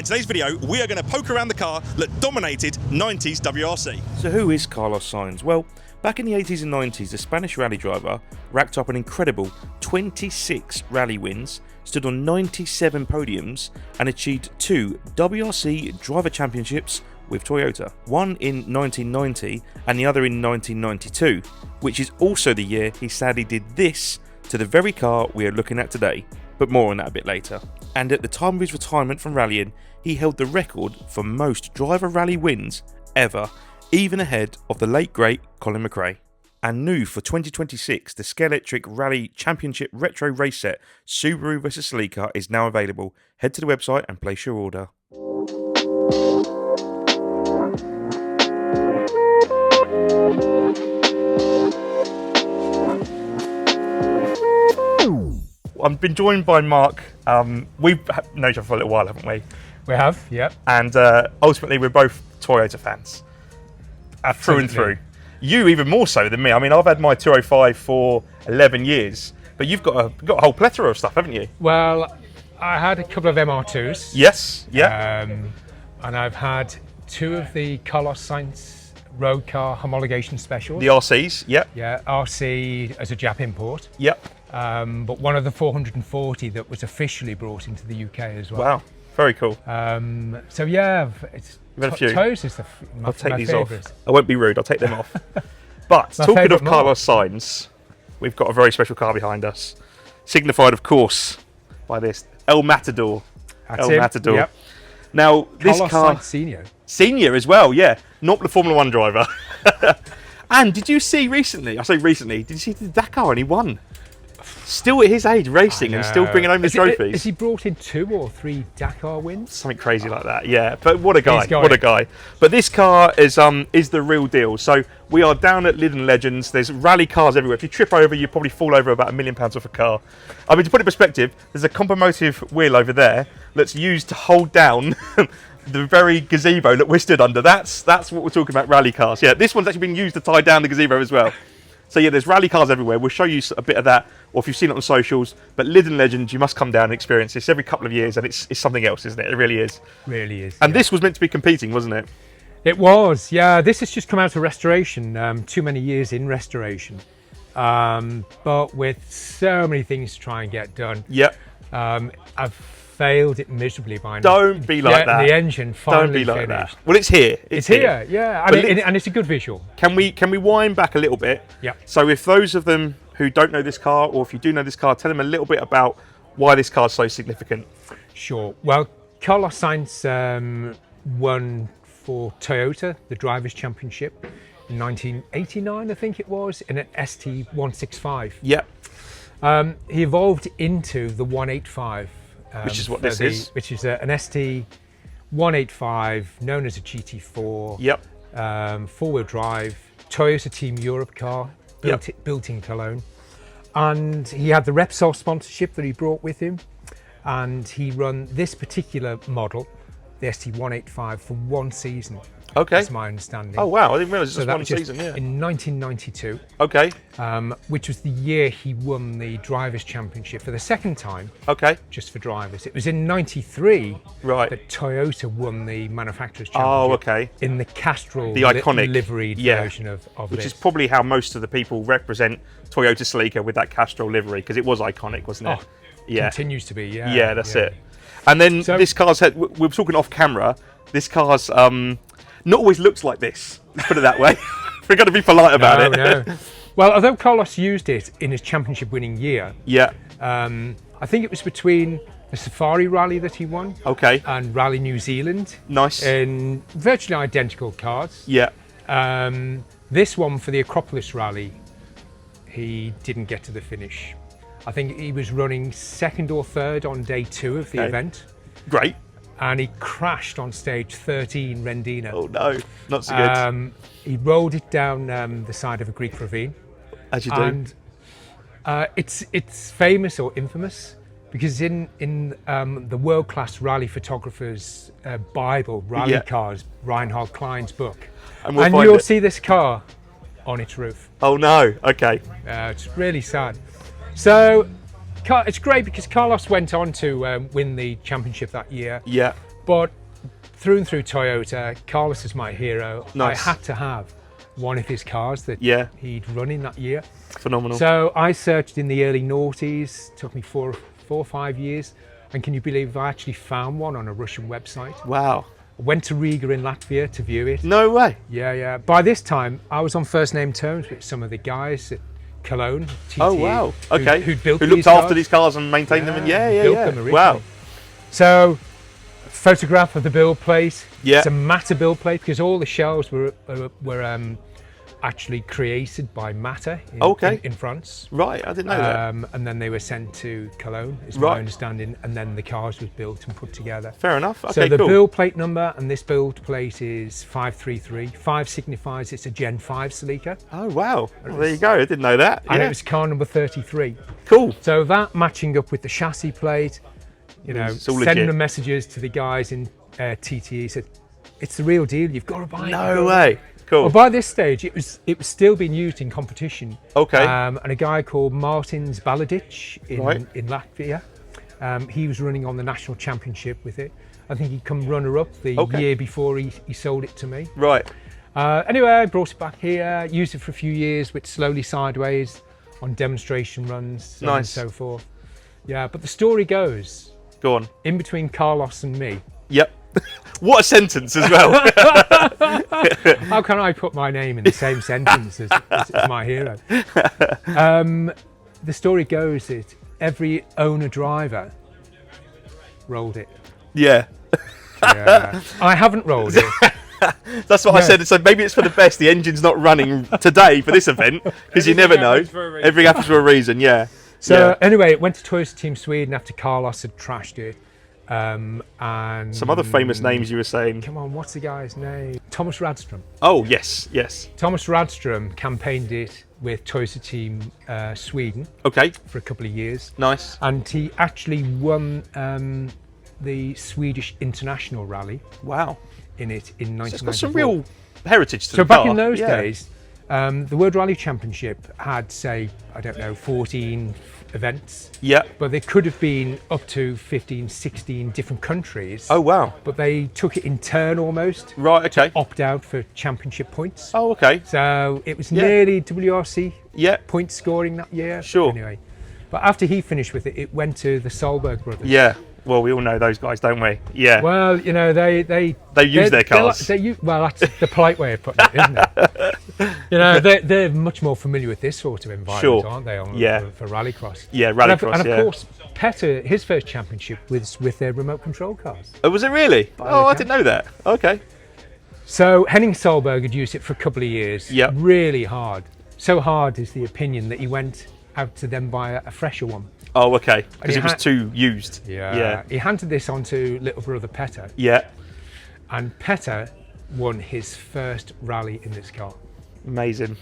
In today's video, we are going to poke around the car that dominated 90s WRC. So who is Carlos Sainz? Well, back in the 80s and 90s, the Spanish rally driver racked up an incredible 26 rally wins, stood on 97 podiums and achieved 2 WRC driver championships with Toyota, one in 1990 and the other in 1992, which is also the year he sadly did this to the very car we are looking at today, but more on that a bit later. And at the time of his retirement from rallying, he held the record for most driver rally wins ever, even ahead of the late great Colin McRae. And new for 2026, the Scalextric Rally Championship Retro Race Set Subaru vs Celica is now available. Head to the website and place your order. I've been joined by Mark. We've known each other for a little while, haven't we? We have, yep. And ultimately, we're both Toyota fans. Through and through. You even more so than me. I mean, I've had my 205 for 11 years, but you've got a whole plethora of stuff, haven't you? Well, I had a couple of MR2s. Yes, yeah. And I've had 2 of the Carlos Sainz road car homologation specials. The RCs, yep. Yeah, RC as a Jap import. Yep. But one of the 440 that was officially brought into the UK as well. Wow, very cool. So yeah, it's You've had a few. Toes is I'll take these favourite. off. I won't be rude, I'll take them off. But talking of Carlos Sainz, we've got a very special car behind us, signified, of course, by this El Matador. That's El Matador. Yep. Now, this Carlos car, Sainz senior as well, yeah, not the Formula 1 driver. And did you see recently? I say recently. Did you see the Dakar and he won? Still at his age, racing and still bringing home the trophies. Has he brought in 2 or 3 Dakar wins? Something crazy like that, yeah. But what a guy! What it. a guy! But this car is the real deal. So we are down at Lyden Legends. There's rally cars everywhere. If you trip over, you probably fall over about £1 million worth of car. I mean, to put it in perspective, there's a compomotive wheel over there that's used to hold down the very gazebo that we're stood under. That's what we're talking about, rally cars. Yeah, this one's actually been used to tie down the gazebo as well. So yeah, there's rally cars everywhere. We'll show you a bit of that, or if you've seen it on socials. But Lyden Legends, you must come down and experience this every couple of years, and it's something else, isn't it? It really is. Really is. And this was meant to be competing, wasn't it? It was, yeah. This has just come out of restoration. Too many years in restoration, but with so many things to try and get done. Yep. I've failed it miserably by now. Don't be like that. The engine finally Don't be like finished. that. Well, it's here. It's here, yeah. I mean, and it's a good visual. Can we wind back a little bit? Yeah. So if those of them who don't know this car, or if you do know this car, tell them a little bit about why this car is so significant. Sure. Well, Carlos Sainz won for Toyota the Drivers' Championship in 1989, I think it was, in an ST165. Yep. He evolved into the 185. Which is what this is. Which is an ST185, known as a GT4. Yep. 4-wheel drive, Toyota Team Europe car, built in Cologne. And he had the Repsol sponsorship that he brought with him. And he run this particular model, the ST185, for 1 season. Okay. That's my understanding. Oh wow, I didn't realise it was that one season, yeah. In 1992. Okay. Which was the year he won the Drivers' Championship for the second time. Okay. Just for drivers. It was in 93 that Toyota won the Manufacturers' Championship. Oh, okay. In the Castrol, the iconic liveried version of which this. is probably how most of the people represent Toyota Celica, with that Castrol livery, because it was iconic, wasn't it? Oh, continues to be, yeah. Yeah, that's it. And then this car's had, we were talking off camera, this car's not always looks like this, let's put it that way. We're going to be polite about it. No. Well, although Carlos used it in his championship winning year, I think it was between the Safari Rally that he won and Rally New Zealand. Nice. In virtually identical cars. Yeah. This one for the Acropolis Rally, he didn't get to the finish. I think he was running 2nd or 3rd on day 2 of the event. Great. And he crashed on stage 13, Rendina. Oh no, not so good. He rolled it down the side of a Greek ravine. As you do. And it's famous or infamous because in the world-class rally photographers Bible, Rally Cars, Reinhard Klein's book, and you'll see this car on its roof. Oh no, okay. It's really sad. So it's great because Carlos went on to win the championship that year. Yeah. But through and through Toyota, Carlos is my hero. Nice. I had to have one of his cars that he'd run in that year. Phenomenal. So I searched in the early noughties, took me four or 5 years. And can you believe I actually found one on a Russian website? Wow. I went to Riga in Latvia to view it. No way. Yeah. By this time, I was on first name terms with some of the guys at Cologne, TT, Oh, wow. Okay. Who built Who these looked after cars. these cars and maintained them? And built them originally. Wow. So, photograph of the build plate. Yeah. It's a matter build plate because all the shells were actually created by Matter in France. Right, I didn't know that. And then they were sent to Cologne, is Right. my understanding, and then the cars was built and put together. Fair enough. Okay, So the cool. build plate number and this build plate is 533. 5 signifies it's a Gen 5 Celica, Oh, wow. Well, there you go. I didn't know that. and Yeah. it was car number 33. Cool. So that matching up with the chassis plate, It's all sending legit. the messages to the guys in TTE, said, it's the real deal, you've got to buy it. No way. Cool. Well, by this stage, it was still being used in competition. Okay. And a guy called Martins Baladic Right. in Latvia, he was running on the national championship with it. I think he'd come runner-up the year before he sold it to me. Right. Anyway, I brought it back here, used it for a few years, went slowly sideways on demonstration runs, so on and Nice. so forth. Yeah, but the story goes, Go on. in between Carlos and me, Yep. What a sentence as well. how can I put my name in the same sentence as my hero? The story goes that every owner-driver rolled it. Yeah. Yeah. I haven't rolled it. That's what I said. So maybe it's for the best. The engine's not running today for this event because you never know. Everything happens for a reason. Yeah. So anyway, it went to Toyota Team Sweden after Carlos had trashed it. And Some other famous names you were saying. come on, what's the guy's name? Thomas Radström. Oh, yes. Thomas Radström campaigned it with Toyota Team Sweden Okay. for a couple of years. Nice. And he actually won the Swedish International Rally Wow. in it in 1994. It's got some real heritage to So the back car. in those Yeah. days, the World Rally Championship had, say, I don't know, 14 events, Yeah. but there could have been up to 15, 16 different countries. Oh, wow. But they took it in turn almost, Right. Okay. opt out for championship points. Oh, okay. So it was nearly WRC Yeah. point scoring that year. Sure. Anyway, but after he finished with it, it went to the Solberg brothers. Yeah. Well, we all know those guys, don't we? Yeah. Well, you know, they use their cars. Well, that's the polite way of putting it, isn't it? You know, they're much more familiar with this sort of environment, Sure. aren't they? Yeah. For rallycross. Yeah, rallycross, And of yeah. course, Petter, his first championship was with their remote control cars. Oh, was it really? Oh, I didn't know that. Okay. So Henning Solberg had used it for a couple of years. Yep. Really hard. So hard is the opinion that he went out to them buy a fresher one. Oh, okay. Because he it was had- too used. Yeah. He handed this on to little brother Petter, Yeah. and Petter won his first rally in this car. Amazing.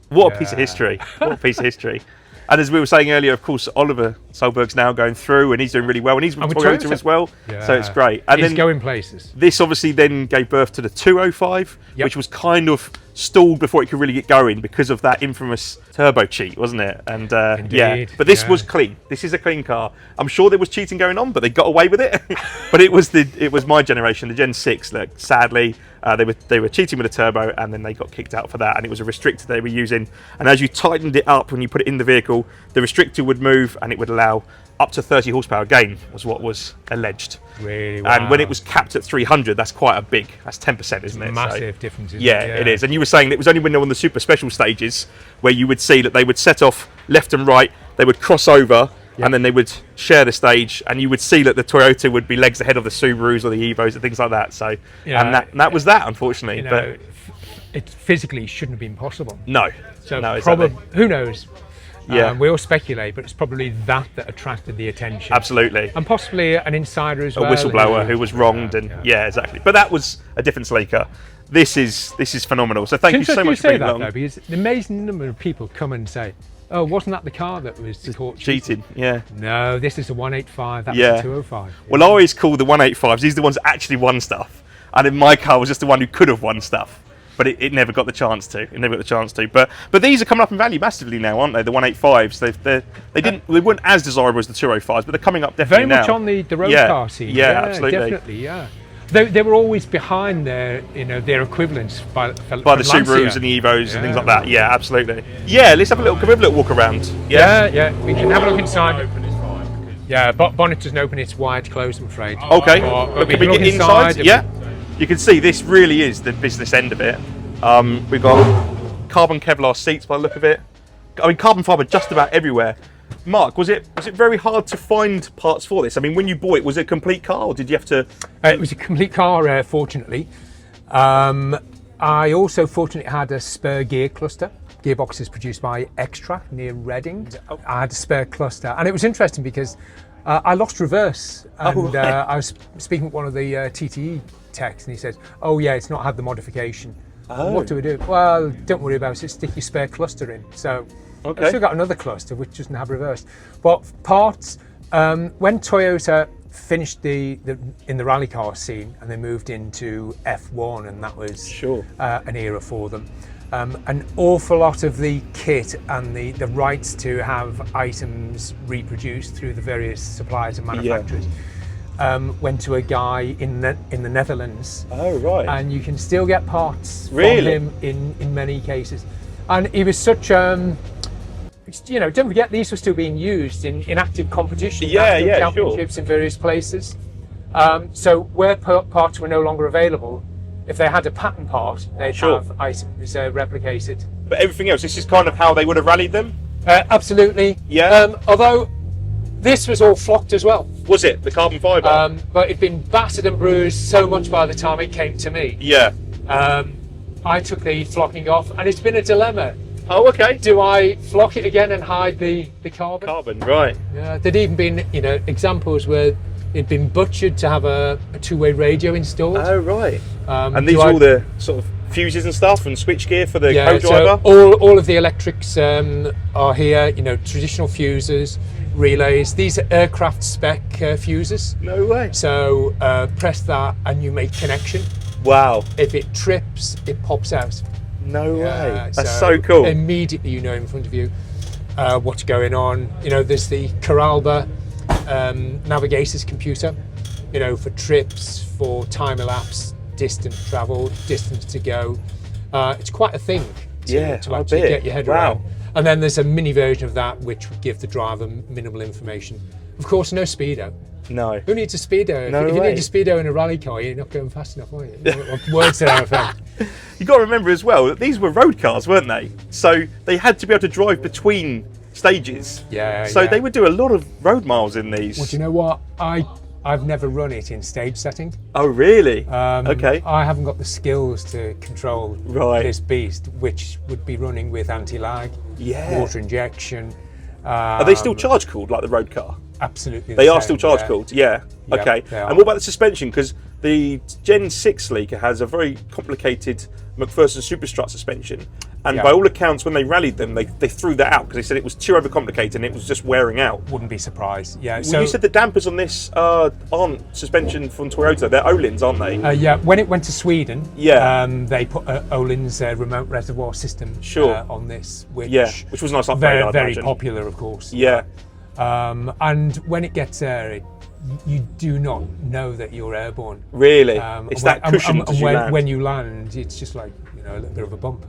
What a piece of history. What a piece of history. And as we were saying earlier, of course, Oliver Solberg's now going through and he's doing really well. And he's with And with Toyota Toyota. as well. Yeah. So it's great. And He's then going places. this obviously then gave birth to the 205, Yep. which was kind of stalled before it could really get going because of that infamous turbo cheat, wasn't it? And yeah, Indeed, but this yeah. was clean. This is a clean car. I'm sure there was cheating going on, but they got away with it. But it was my generation, the Gen 6, that sadly they were cheating with a turbo, and then they got kicked out for that. And it was a restrictor they were using. And as you tightened it up when you put it in the vehicle, the restrictor would move, and it would allow up to 30 horsepower gain, was what was alleged. Really, wow. And when it was capped at 300, that's quite a big. That's 10%, isn't it? Massive difference, isn't Yeah, it? it is. And you were saying that it was only when they were on the super special stages where you would see that they would set off left and right, they would cross over, and then they would share the stage, and you would see that the Toyota would be legs ahead of the Subarus or the Evos and things like that. So, Yeah. and that was that, unfortunately. You but know, it physically shouldn't have been possible. no, So no, exactly. who knows? Yeah. We all speculate, but it's probably that attracted the attention. Absolutely. And possibly an insider as A well. whistleblower who was wronged, and yeah, exactly. But that was a different Celica. This is phenomenal. So thank you so much for say being that along. though, because the amazing number of people come and say, "Oh, wasn't that the car that was caught Cheating, yeah. No, this is a 185. That Yeah. was a 205. Well, I always call the 185s, these are the ones that actually won stuff. And in my car was just the one who could have won stuff. But it never got the chance to. But these are coming up in value massively now, aren't they? The 185s. They weren't as desirable as the 205s, but they're coming up definitely Very much now. on the road Yeah. car scene. Yeah, absolutely. Definitely, yeah. They were always behind their equivalents by the Subarus and the Evos and things like that. Yeah, absolutely. Yeah, let's have a little walk around. Yeah. We can have a look inside. Yeah, bonnet doesn't open; it's wired closed, I'm afraid. Okay. But can we get inside? Yeah. You can see this really is the business end of it. We've got carbon Kevlar seats by the look of it. I mean, carbon fibre just about everywhere. Mark, was it very hard to find parts for this? I mean, when you bought it, was it a complete car, or did you have to? It was a complete car, fortunately. I also fortunately had a spare gear cluster. Gearbox is produced by Extra near Reading. I had a spare cluster, and it was interesting because I lost reverse, and I was speaking with one of the TTE techs, and he said, "Oh yeah, it's not had the modification." Oh. What do we do? Well, don't worry about it. Stick your spare cluster in. So. Okay. I've still got another cluster which doesn't have reverse. But parts, when Toyota finished in the rally car scene and they moved into F1, and that was an era for them, an awful lot of the kit and the rights to have items reproduced through the various suppliers and manufacturers went to a guy in the Netherlands. Oh, right. And you can still get parts from him in many cases. And he was such don't forget these were still being used in active competition, championships in various places. So where parts were no longer available, if they had a pattern part, they'd have items replicated. But everything else, this is kind of how they would have rallied them? Absolutely. Yeah. Although this was all flocked as well. Was it, the carbon fibre? But it'd been battered and bruised so much by the time it came to me. Yeah. I took the flocking off, and it's been a dilemma. Oh, okay. Do I flock it again and hide the carbon? Carbon, right. Yeah, there'd even been, examples where it'd been butchered to have a two-way radio installed. Oh, right. And these are all the sort of fuses and stuff and switchgear for the co-driver? So all of the electrics are here, traditional fuses, relays. These are aircraft spec fuses. No way. So press that and you make connection. Wow. If it trips, it pops out. No way. That's so cool. Immediately you know in front of you what's going on. There's the Caralba navigator's computer, for trips, for time elapse, distance travel, distance to go. It's quite a thing to actually get your head around. And then there's a mini version of that which would give the driver minimal information. Of course, no speedo. No. Who needs a speedo? No if you way. need a speedo in a rally car, you're not going fast enough, are you? Words to that effect. You've got to remember as well that these were road cars, weren't they? So they had to be able to drive between stages. Yeah. So they would do a lot of road miles in these. Well, do you know what? I've never run it in stage setting. Oh, really? Okay. I haven't got the skills to control this beast, which would be running with anti-lag, water injection. Are they still charge cooled like the road car? Absolutely. They are still charge cooled, yeah. Okay. And what about the suspension? Because the Gen 6 Celica has a very complicated McPherson Superstrut suspension. And by all accounts, when they rallied them, they threw that out because they said it was too overcomplicated and it was just wearing out. Wouldn't be surprised. Yeah. Well, you said the dampers on this aren't suspension from Toyota. They're Öhlins, aren't they? Yeah. When it went to Sweden, they put Öhlin's remote reservoir system on this, which was a nice upgrade. Very popular, of course. Yeah. And when it gets there, you do not know that you're airborne. Really? It's that cushion as you land. When you land, it's just like a little bit of a bump.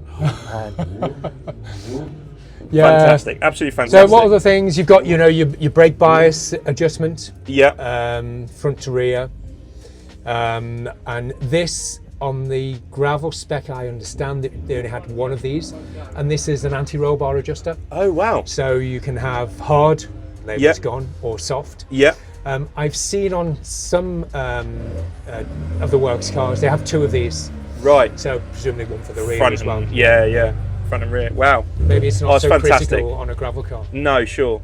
Fantastic, absolutely fantastic. So what other things you've got? Your brake bias adjustment. Yeah. Front to rear, and this on the gravel spec. I understand that they only had one of these, and this is an anti-roll bar adjuster. Oh wow! So you can have hard, label's gone, or soft. Yeah. I've seen on some of the works cars they have two of these. Right. So presumably one for the rear front as well. Yeah. Front and rear. Wow. Maybe it's not so fantastic. critical on a gravel car. No, sure.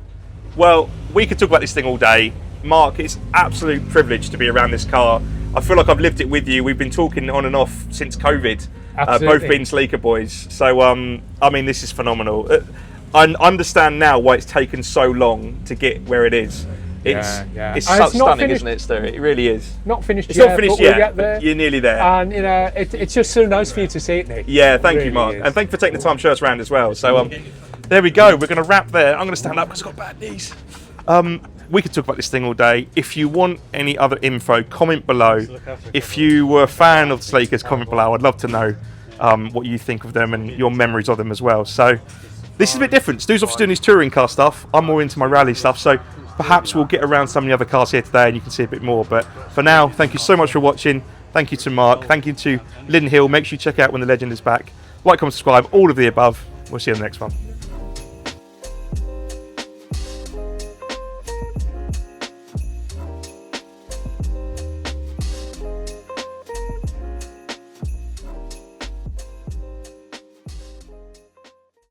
Well, we could talk about this thing all day. Mark, it's absolute privilege to be around this car. I feel like I've lived it with you. We've been talking on and off since COVID. Both being Celica boys. So, I mean, this is phenomenal. I understand now why it's taken so long to get where it is. It's so stunning, isn't it, Stu? It really is. Not finished it's yet. Not finished yet, but you're nearly there. And it's just so nice for you to see it, Nick. Yeah, thank you, Mark, and thank you for taking the time to show us around as well. So there we go. We're going to wrap there. I'm going to stand up because I've got bad knees. We could talk about this thing all day. If you want any other info, comment below. If you were a fan of the Celicas, comment below. I'd love to know what you think of them and your memories of them as well. So this is a bit different. Stu's obviously doing his touring car stuff. I'm more into my rally stuff. So perhaps we'll get around some of the other cars here today and you can see a bit more. But for now, thank you so much for watching. Thank you to Mark. Thank you to Lynn Hill. Make sure you check out When the Legend is Back. Like, comment, subscribe, all of the above. We'll see you in the next one.